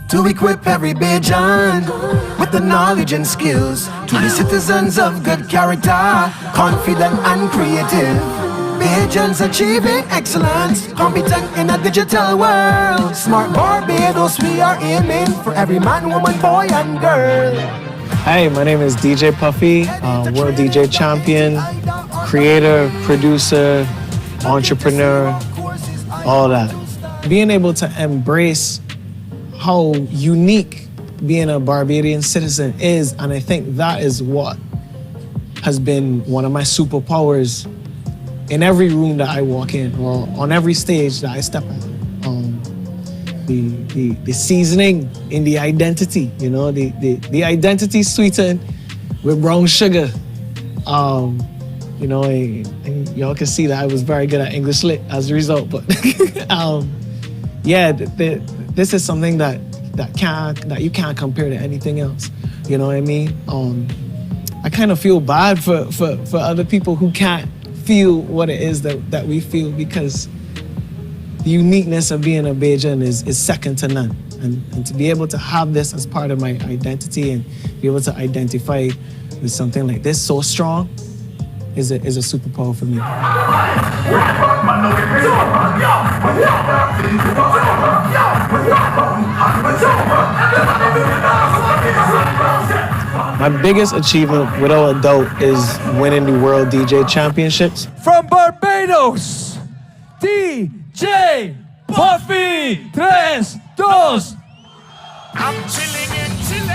to equip every Bajan with the knowledge and skills to be citizens of good character, confident and creative. Bajans achieving excellence, competent in a digital world. Smart Barbados, we are aiming for every man, woman, boy and girl. Hi, my name is DJ Puffy, world DJ champion, creator, producer, entrepreneur, all that. Being able to embrace how unique being a Barbadian citizen is, and I think that is what has been one of my superpowers in every room that I walk in or on every stage that I step on. The seasoning in the identity, you know, the identity sweetened with brown sugar. You know, and y'all can see that I was very good at English lit as a result, but yeah, this is something that you can't compare to anything else. You know what I mean? I kind of feel bad for other people who can't feel what it is that we feel, because the uniqueness of being a Bajan is second to none. And to be able to have this as part of my identity and be able to identify with something like this so strong is a superpower for me. My biggest achievement, without a doubt, is winning the World DJ Championships. From Barbados, DJ Puffy, 3, 2. I'm chilling and chilling.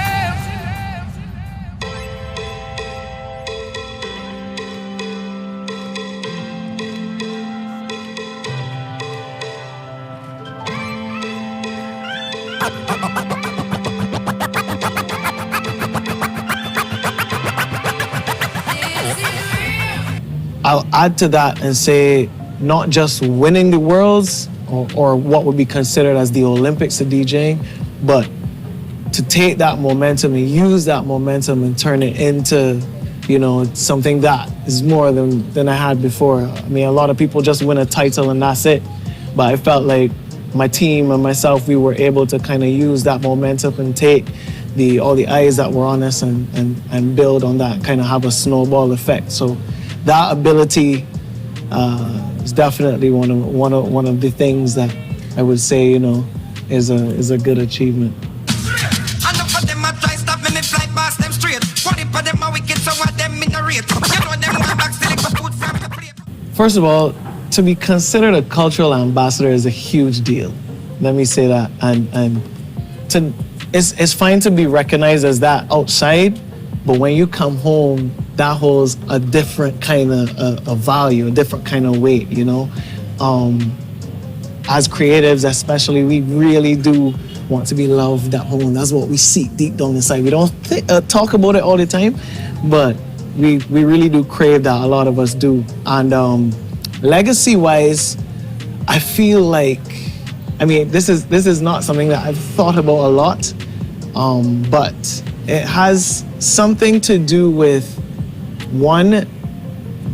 I'll add to that and say not just winning the Worlds or what would be considered as the Olympics of DJing, but to take that momentum and use that momentum and turn it into, you know, something that is more than I had before. I mean, a lot of people just win a title and that's it. But I felt like my team and myself, we were able to kind of use that momentum and take all the eyes that were on us and build on that, kind of have a snowball effect. So that ability is definitely one of the things that I would say, you know, is a good achievement. First of all, to be considered a cultural ambassador is a huge deal. Let me say that, and it's fine to be recognized as that outside, but when you come home, that holds a different kind of value, a different kind of weight, you know? As creatives especially, we really do want to be loved at home. That's what we seek deep down inside. We don't talk about it all the time, but we really do crave that, a lot of us do. And legacy-wise, I feel like, I mean, this is not something that I've thought about a lot, but it has something to do with, one,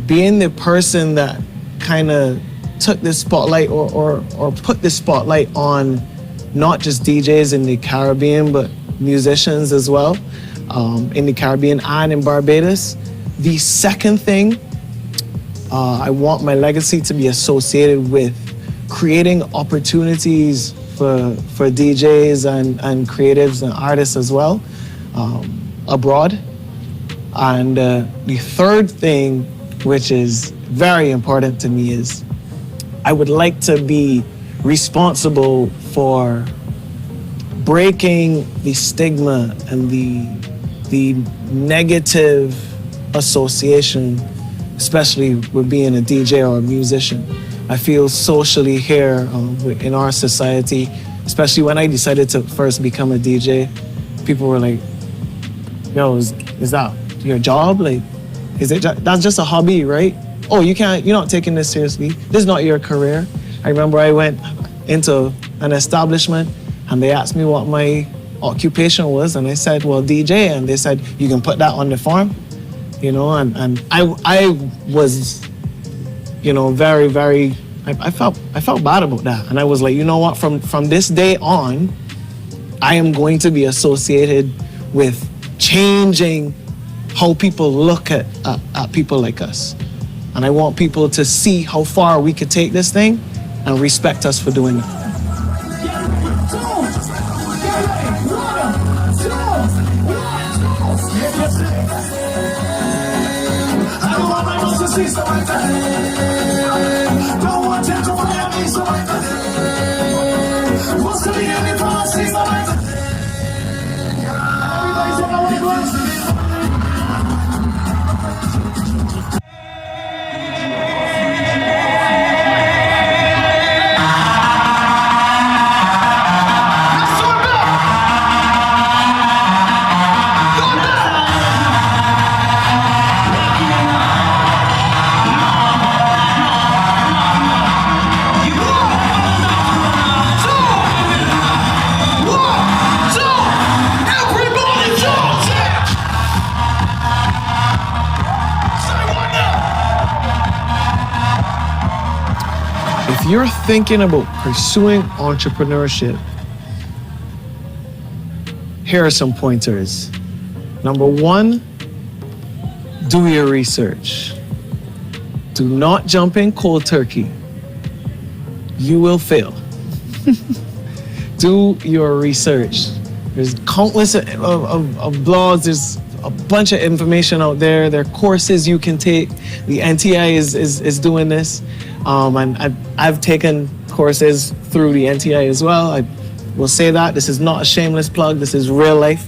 being the person that kind of took the spotlight or put the spotlight on not just DJs in the Caribbean, but musicians as well, in the Caribbean and in Barbados. The second thing, I want my legacy to be associated with creating opportunities for DJs and creatives and artists as well, abroad. And the third thing, which is very important to me, is I would like to be responsible for breaking the stigma and the negative association, especially with being a DJ or a musician. I feel socially here in our society, especially when I decided to first become a DJ, people were like, yo, is that your job? Like, that's just a hobby, right? Oh, you're not taking this seriously. This is not your career. I remember I went into an establishment and they asked me what my occupation was, and I said, well, DJ, and they said, you can put that on the form, you know, and I was, you know, very, very, I felt bad about that. And I was like, you know what, from this day on, I am going to be associated with changing how people look at people like us. And I want people to see how far we could take this thing and respect us for doing it. If you're thinking about pursuing entrepreneurship, here are some pointers. Number one, do your research. Do not jump in cold turkey. You will fail. Do your research. There's countless of blogs, there's a bunch of information out there. There are courses you can take. The NTI is doing this. And I've taken courses through the NTI as well. I will say that. This is not a shameless plug. This is real life.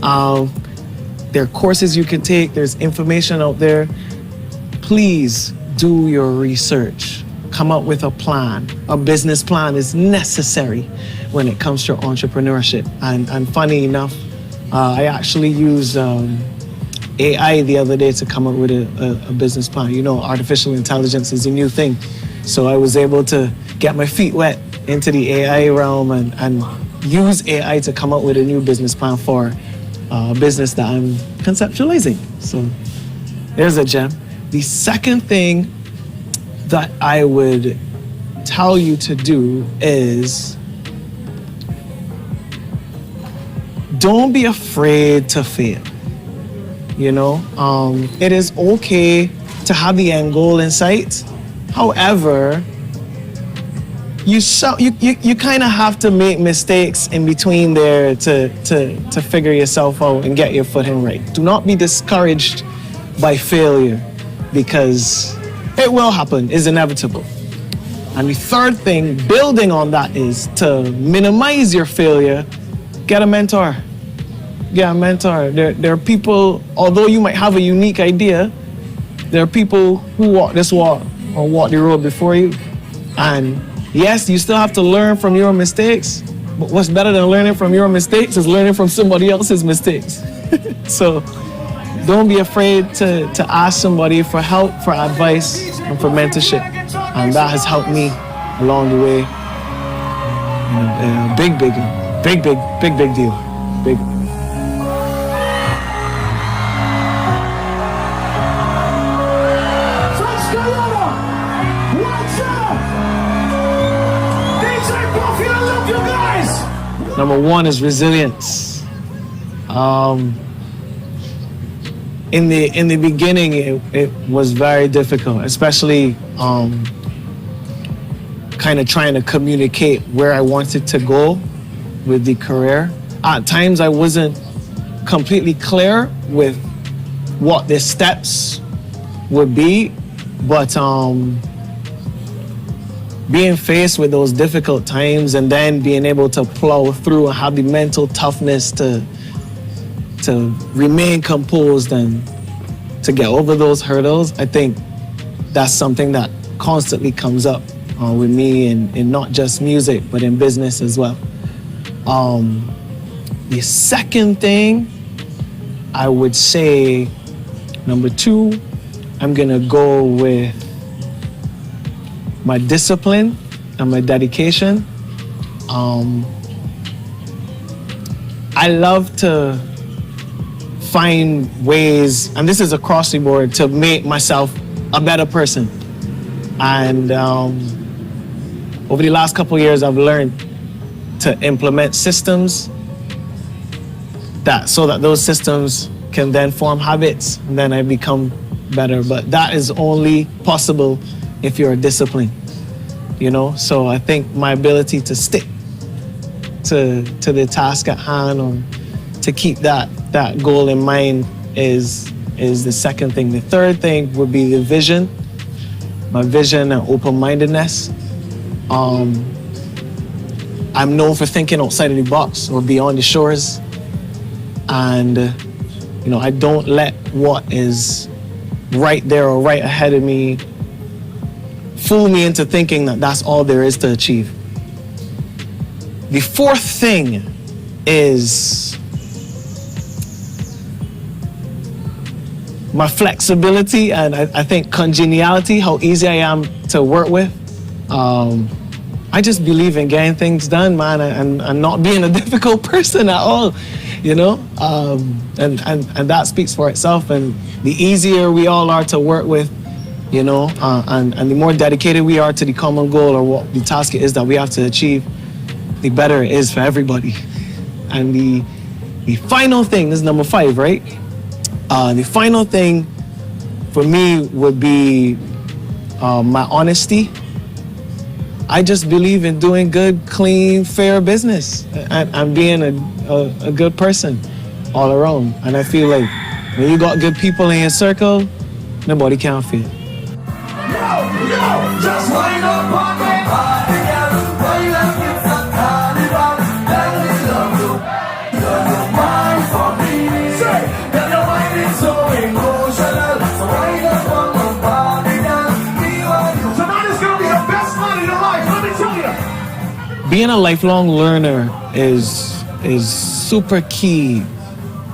There are courses you can take. There's information out there. Please do your research. Come up with a plan. A business plan is necessary when it comes to entrepreneurship. And funny enough, I actually used AI the other day to come up with a business plan. You know, artificial intelligence is a new thing. So I was able to get my feet wet into the AI realm and use AI to come up with a new business plan for a business that I'm conceptualizing. So there's a gem. The second thing that I would tell you to do is don't be afraid to fail. You know, it is okay to have the end goal in sight. However, you kind of have to make mistakes in between there to figure yourself out and get your footing right. Do not be discouraged by failure, because it will happen, it's inevitable. And the third thing, building on that, is to minimize your failure. Get a mentor. Get a mentor. There are people, although you might have a unique idea, there are people who walk this walk or walk the road before you. And yes, you still have to learn from your mistakes, but what's better than learning from your mistakes is learning from somebody else's mistakes. So don't be afraid to ask somebody for help, for advice, and for mentorship. And that has helped me along the way. Big deal. Big. Number one is resilience. In the beginning, it was very difficult, especially kind of trying to communicate where I wanted to go with the career. At times, I wasn't completely clear with what the steps would be, but being faced with those difficult times and then being able to plow through and have the mental toughness to remain composed and to get over those hurdles, I think that's something that constantly comes up with me in not just music, but in business as well. The second thing, I would say, number two, I'm gonna go with my discipline and my dedication. I love to find ways, and this is across the board, to make myself a better person. And over the last couple of years, I've learned to implement systems so that those systems can then form habits, and then I become better. But that is only possible if you're disciplined, So I think my ability to stick to the task at hand, or to keep that goal in mind, is the second thing. The third thing would be the vision. My vision and open-mindedness. I'm known for thinking outside of the box or beyond the shores. And, I don't let what is right there or right ahead of me fool me into thinking that that's all there is to achieve. The fourth thing is my flexibility and I think congeniality, how easy I am to work with. I just believe in getting things done, man, and not being a difficult person at all, and that speaks for itself. And the easier we all are to work with, and the more dedicated we are to the common goal or what the task is that we have to achieve, the better it is for everybody. And the final thing, this is number 5, right? The final thing for me would be my honesty. I just believe in doing good, clean, fair business and being a good person all around. And I feel like when you got good people in your circle, nobody can fail. Just wind up on my body, girl. Wind up, it's a carnival. Let me love you. Love your mind for me. Say, girl, your mind is so emotional. So wind up on my body, girl. Be what you. Tonight is gonna be the best night of your life. Let me tell you. Being a lifelong learner is super key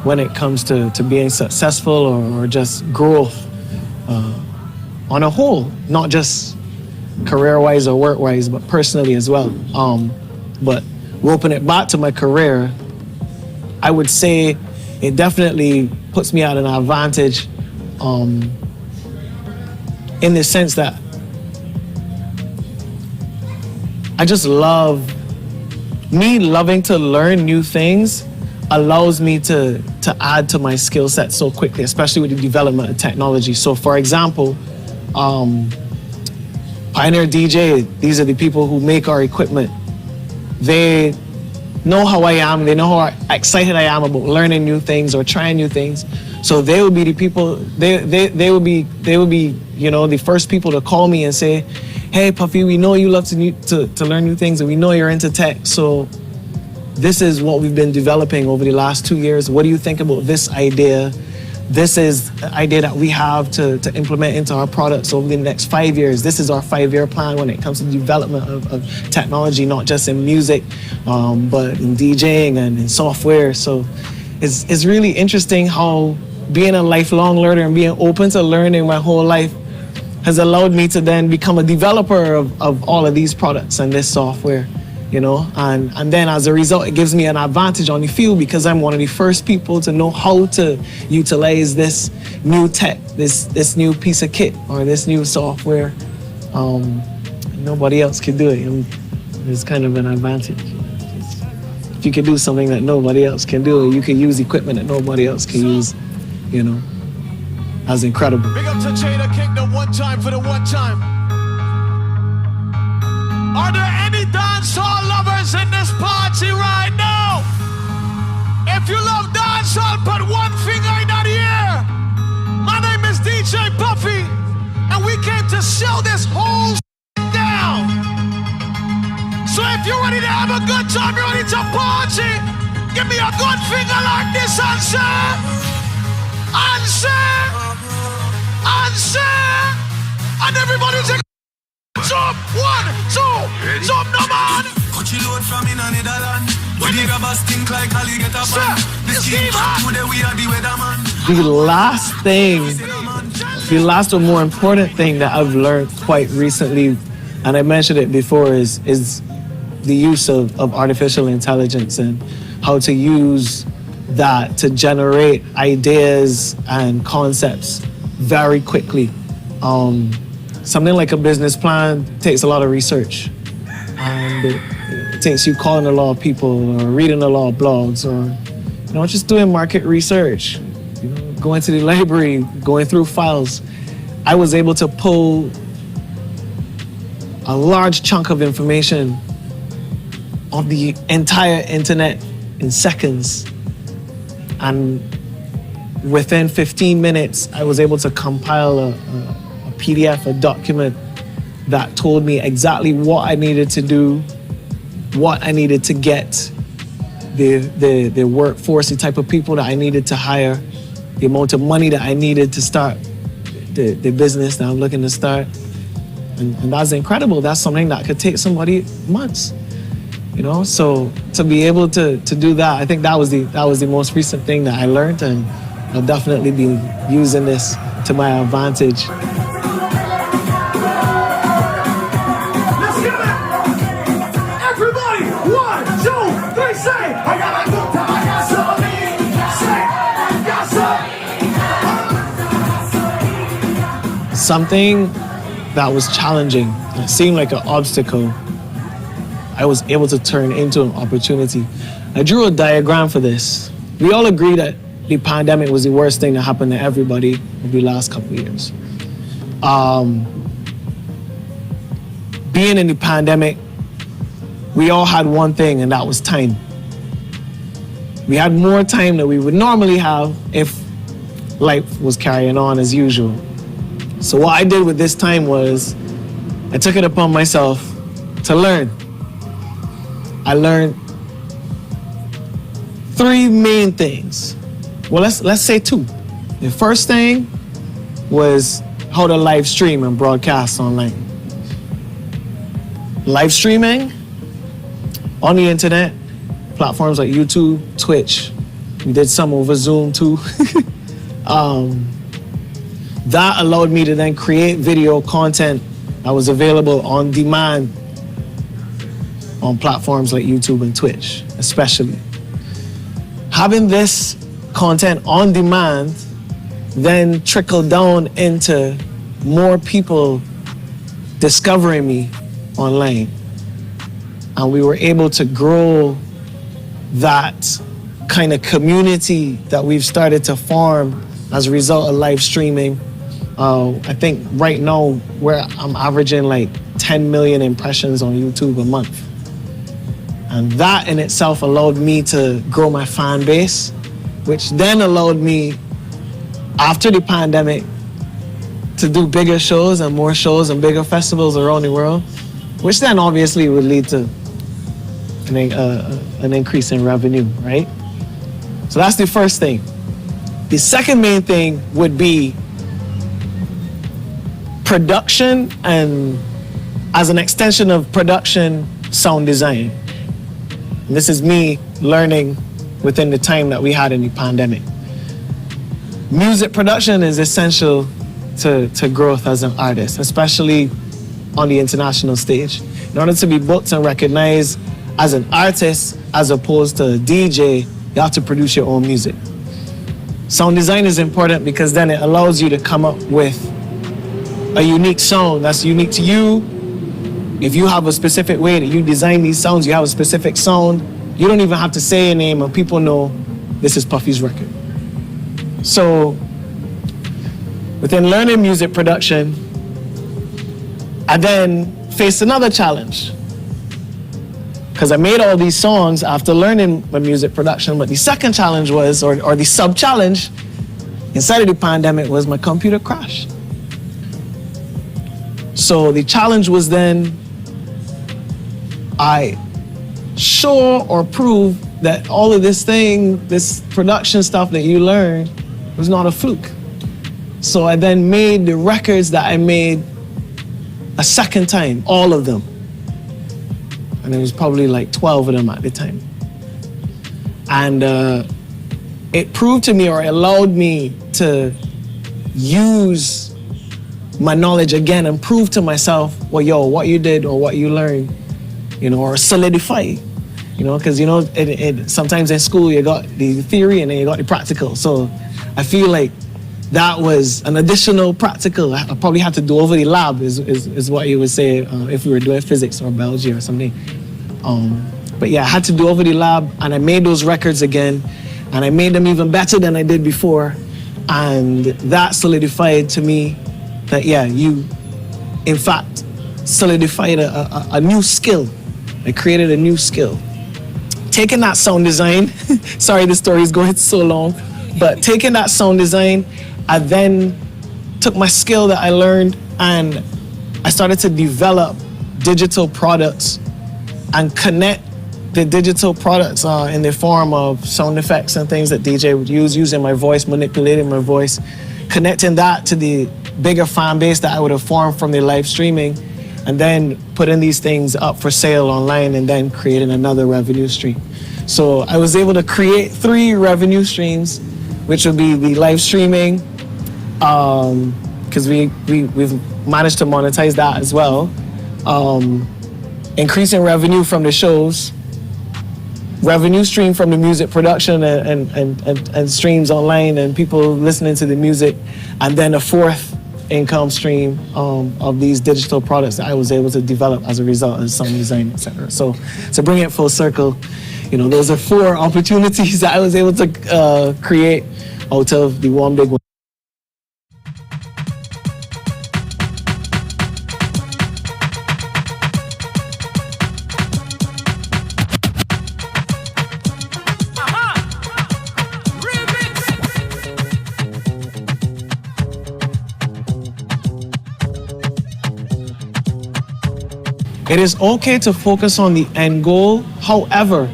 when it comes to being successful or just growth on a whole, not just career-wise or work-wise, but personally as well. But roping it back to my career, I would say it definitely puts me at an advantage in the sense that I just loving to learn new things allows me to add to my skill set so quickly, especially with the development of technology. So for example, Pioneer DJ, these are the people who make our equipment. They know how I am, they know how excited I am about learning new things or trying new things. So they will be the people, they will be, the first people to call me and say, hey Puffy, we know you love to learn new things and we know you're into tech. So this is what we've been developing over the last 2 years. What do you think about this idea? This is an idea that we have to implement into our products over the next 5 years. This is our 5-year plan when it comes to the development of technology, not just in music, but in DJing and in software. So it's really interesting how being a lifelong learner and being open to learning my whole life has allowed me to then become a developer of all of these products and this software. And then as a result, it gives me an advantage on the field because I'm one of the first people to know how to utilize this new tech, this new piece of kit or this new software. Nobody else can do it. It's kind of an advantage. If you can do something that nobody else can do, you can use equipment that nobody else can use, that's incredible. Big up to Jada Kingdom one time for the one time. Are there any dancehall lovers in this party right now? If you love dancehall, put one finger in the air. My name is DJ Puffy, and we came to show this whole down. So if you're ready to have a good time, you're ready to party, give me a good finger like this and say, and everybody take jump, 1, 2, jump no man. Cut you load from in a Netherlands. When you grab a stink like Ali get a pan. This game today we are the weatherman. The last or more important thing that I've learned quite recently, and I mentioned it before, is the use of artificial intelligence and how to use that to generate ideas and concepts very quickly. Something like a business plan takes a lot of research. And it takes you calling a lot of people or reading a lot of blogs or, You know, just doing market research, you know, going to the library, going through files. I was able to pull a large chunk of information on the entire internet in seconds. And within 15 minutes, I was able to compile a PDF, a document that told me exactly what I needed to do, what I needed to get, the workforce, the type of people that I needed to hire, the amount of money that I needed to start the business that I'm looking to start. And that's incredible. That's something that could take somebody months. You know, so to be able to do that, I think that was the most recent thing that I learned, and I'll definitely be using this to my advantage. Let's get it! Everybody, 1, 2, 3, say! I got a good time, I got something. Say, I got something. Something that was challenging, it seemed like an obstacle, I was able to turn into an opportunity. I drew a diagram for this. We all agree that the pandemic was the worst thing that happened to everybody over the last couple of years. Being in the pandemic, we all had one thing, and that was time. We had more time than we would normally have if life was carrying on as usual. So what I did with this time was I took it upon myself to learn. I learned 3 main things. Well, let's say 2. The first thing was how to live stream and broadcast online. Live streaming on the internet, platforms like YouTube, Twitch. We did some over Zoom too. That allowed me to then create video content that was available on demand on platforms like YouTube and Twitch, especially. Having this content on demand then trickled down into more people discovering me online. And we were able to grow that kind of community that we've started to form as a result of live streaming. I think right now I'm averaging like 10 million impressions on YouTube a month. And that in itself allowed me to grow my fan base, which then allowed me, after the pandemic, to do bigger shows and more shows and bigger festivals around the world, which then obviously would lead to an increase in revenue, right? So that's the first thing. The second main thing would be production, and as an extension of production, sound design. And this is me learning within the time that we had in the pandemic. Music production is essential to growth as an artist, especially on the international stage. In order to be booked and recognized as an artist, as opposed to a DJ, you have to produce your own music. Sound design is important because then it allows you to come up with a unique sound that's unique to you. If you have a specific way that you design these sounds, you have a specific sound, you don't even have to say a name and people know this is Puffy's record. So within learning music production, I then faced another challenge, because I made all these songs after learning my music production, but the second challenge was, or the sub-challenge inside of the pandemic, was my computer crashed. So the challenge was then, I show or prove that all of this production stuff that you learn was not a fluke. So I then made the records that I made a second time, all of them. And there was probably like 12 of them at the time. And it proved to me, or it allowed me to use my knowledge again and prove to myself, well, yo, what you did or what you learned, or solidify, because, sometimes in school you got the theory and then you got the practical. So I feel like that was an additional practical. I probably had to do over the lab is what you would say if we were doing physics or biology or something. But yeah, I had to do over the lab, and I made those records again. And I made them even better than I did before. And that solidified to me that, yeah, you, in fact, solidified a new skill. I created a new skill. Taking that sound design, sorry the story is going so long, but taking that sound design, I then took my skill that I learned and I started to develop digital products and connect the digital products in the form of sound effects and things that DJ would use, using my voice, manipulating my voice, connecting that to the bigger fan base that I would have formed from the live streaming, and then putting these things up for sale online and then creating another revenue stream. So I was able to create 3 revenue streams, which would be the live streaming, because we've managed to monetize that as well. Increasing revenue from the shows, revenue stream from the music production and streams online and people listening to the music, and then a 4th income stream of these digital products that I was able to develop as a result of sound design, etc. So to bring it full circle, you know, those are 4 opportunities that I was able to create out of the one big one. It is okay to focus on the end goal. However,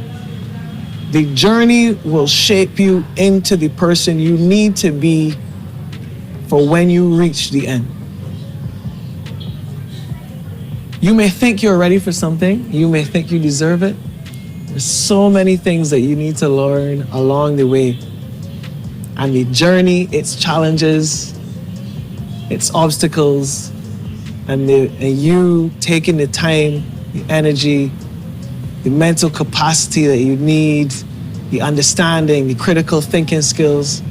the journey will shape you into the person you need to be for when you reach the end. You may think you're ready for something. You may think you deserve it. There's so many things that you need to learn along the way. And the journey, its challenges, its obstacles, and you taking the time, the energy, the mental capacity that you need, the understanding, the critical thinking skills,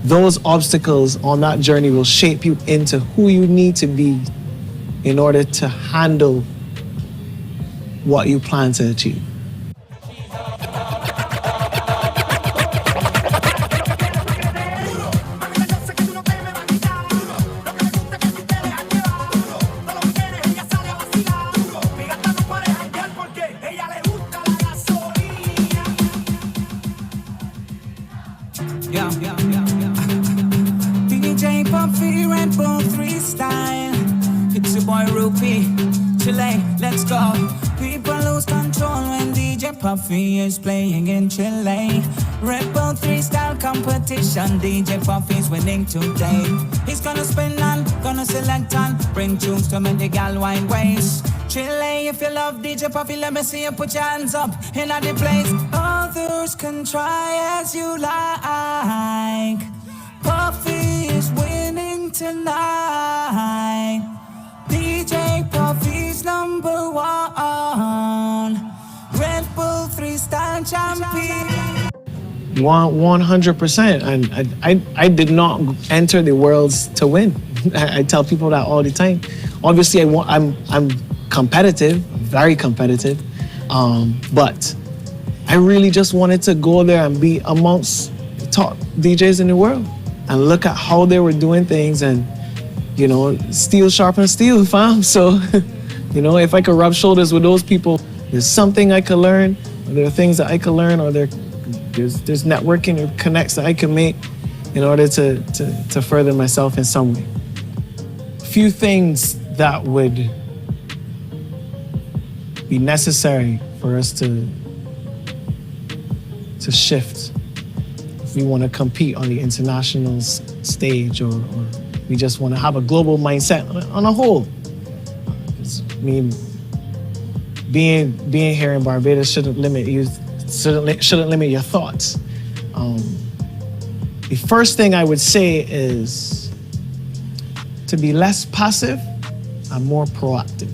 those obstacles on that journey will shape you into who you need to be in order to handle what you plan to achieve. DJ Puffy, Red Bull 3Style. It's your boy Rupee. Chile, let's go. People lose control when DJ Puffy is playing in Chile. Red Bull 3Style competition. DJ Puffy's winning today. He's gonna spin and gonna select and bring tunes to make the gal wine waist. Chile, if you love DJ Puffy, let me see you put your hands up in the place. Others can try as you like. Puffy is winning tonight. DJ Puffy's number 1. Red Bull 3Style champion. 100%. And I did not enter the worlds to win. I tell people that all the time. Obviously, I'm competitive, very competitive, but I really just wanted to go there and be amongst the top DJs in the world and look at how they were doing things, and you know, steel sharpens steel, fam. So, you know, if I could rub shoulders with those people, there's something I could learn, or there are things that I could learn, or there's networking or connects that I can make in order to further myself in some way. A few things that would be necessary for us to shift if we want to compete on the international stage, or we just want to have a global mindset on a whole. I mean, being here in Barbados shouldn't limit you, shouldn't limit your thoughts. The first thing I would say is to be less passive and more proactive.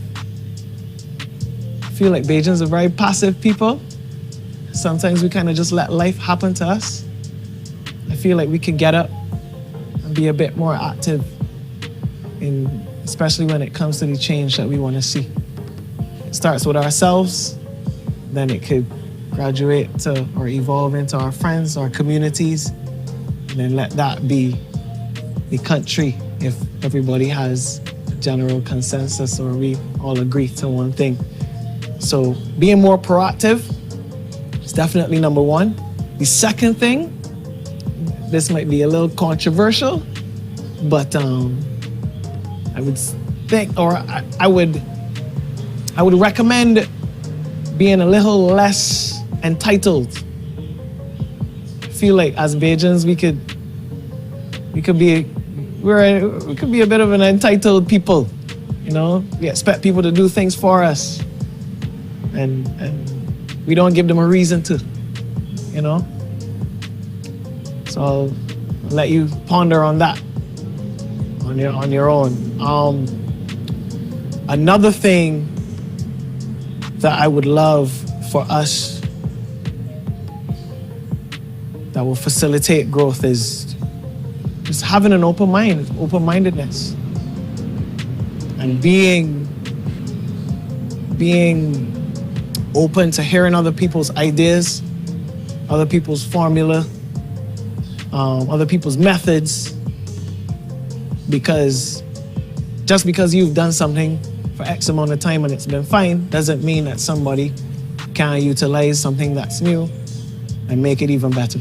I feel like Bajans are very passive people. Sometimes we kind of just let life happen to us. I feel like we could get up and be a bit more active, especially when it comes to the change that we want to see. It starts with ourselves, then it could graduate to or evolve into our friends, our communities, and then let that be the country if everybody has a general consensus or we all agree to one thing. So being more proactive is definitely number one. The second thing, this might be a little controversial, but I would think, or I would recommend being a little less entitled. I feel like as Bajans, we could be a bit of an entitled people. You know, we expect people to do things for us, and we don't give them a reason to. You know, so I'll let you ponder on that on your own. Another thing that I would love for us that will facilitate growth is just having an open mind, open-mindedness, and being open to hearing other people's ideas, other people's formula, other people's methods, because just because you've done something for X amount of time and it's been fine doesn't mean that somebody can't utilize something that's new and make it even better.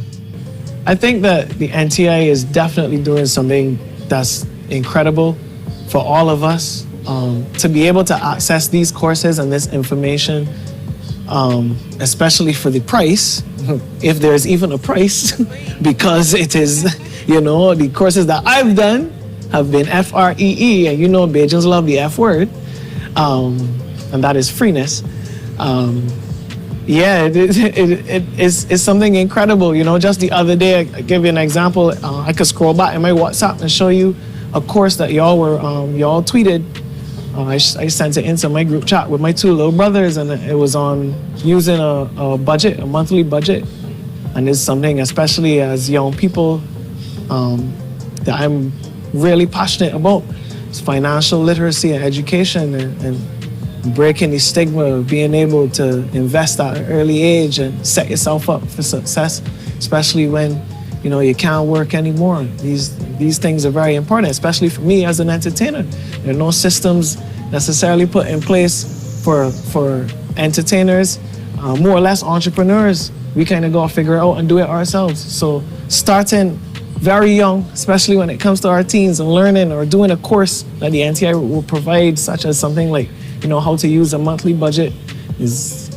I think that the NTI is definitely doing something that's incredible for all of us. To be able to access these courses and this information, especially for the price, if there's even a price, because it is, you know, the courses that I've done have been FREE, and you know Bajans love the F word, and that is freeness. It's something incredible. You know, just the other day, I give you an example. I could scroll back in my WhatsApp and show you a course that y'all tweeted. I sent it into my group chat with my two little brothers, and it was on using a budget, a monthly budget. And it's something, especially as young people, that I'm really passionate about. It's financial literacy and education, and breaking the stigma of being able to invest at an early age and set yourself up for success, especially when, you know, you can't work anymore. These things are very important, especially for me as an entertainer. There are no systems necessarily put in place for entertainers, more or less entrepreneurs. We kind of go figure it out and do it ourselves. So starting very young, especially when it comes to our teens, and learning or doing a course that the NTI will provide, such as something like, you know, how to use a monthly budget is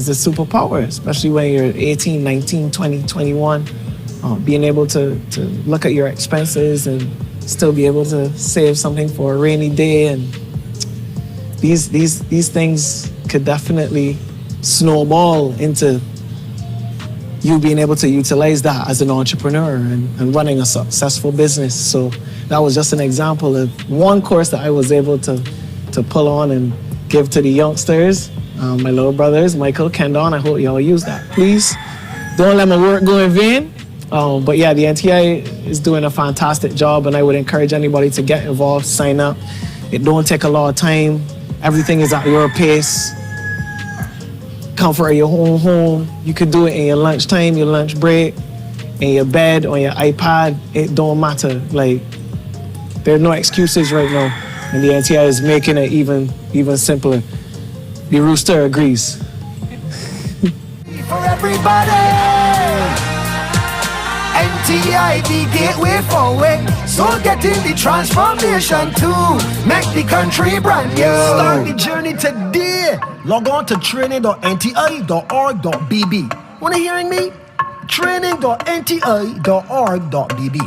a superpower, especially when you're 18, 19, 20, 21. Being able to look at your expenses and still be able to save something for a rainy day, and these things could definitely snowball into you being able to utilize that as an entrepreneur and running a successful business. So that was just an example of one course that I was able to pull on and give to the youngsters, my little brothers, Michael, Kendon. I hope y'all use that. Please don't let my work go in vain. But yeah, the NTI is doing a fantastic job, and I would encourage anybody to get involved, sign up. It don't take a lot of time. Everything is at your pace. Comfort of your own home. You could do it in your lunchtime, your lunch break, in your bed, on your iPad. It don't matter. Like, there are no excuses right now, and the NTI is making it even simpler. The rooster agrees. For everybody, NTI, the gateway forward. So get in the transformation to make the country brand new. Start the journey today. Log on to training.nti.org.bb. Wanna hearing me? Training.nti.org.bb.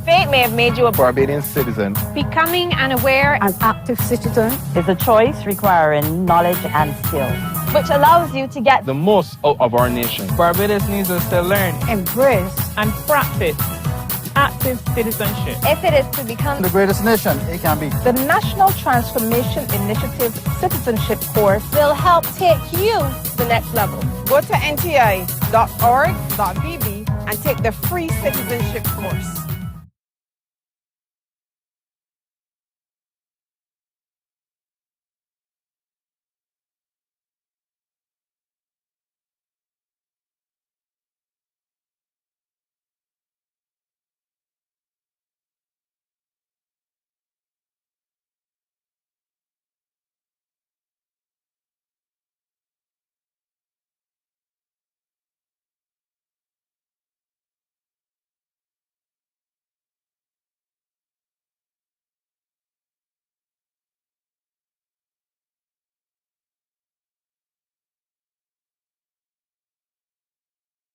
Fate may have made you a Barbadian citizen. becoming an aware An active citizen is a choice requiring knowledge and skill. which allows you to get The most out of our nation. Barbados needs us to learn embrace and practice active citizenship. if it is to become the greatest nation it can be. the National Transformation Initiative Citizenship Course. will help take you to the next level. Go to nti.org.bb and take the free citizenship course.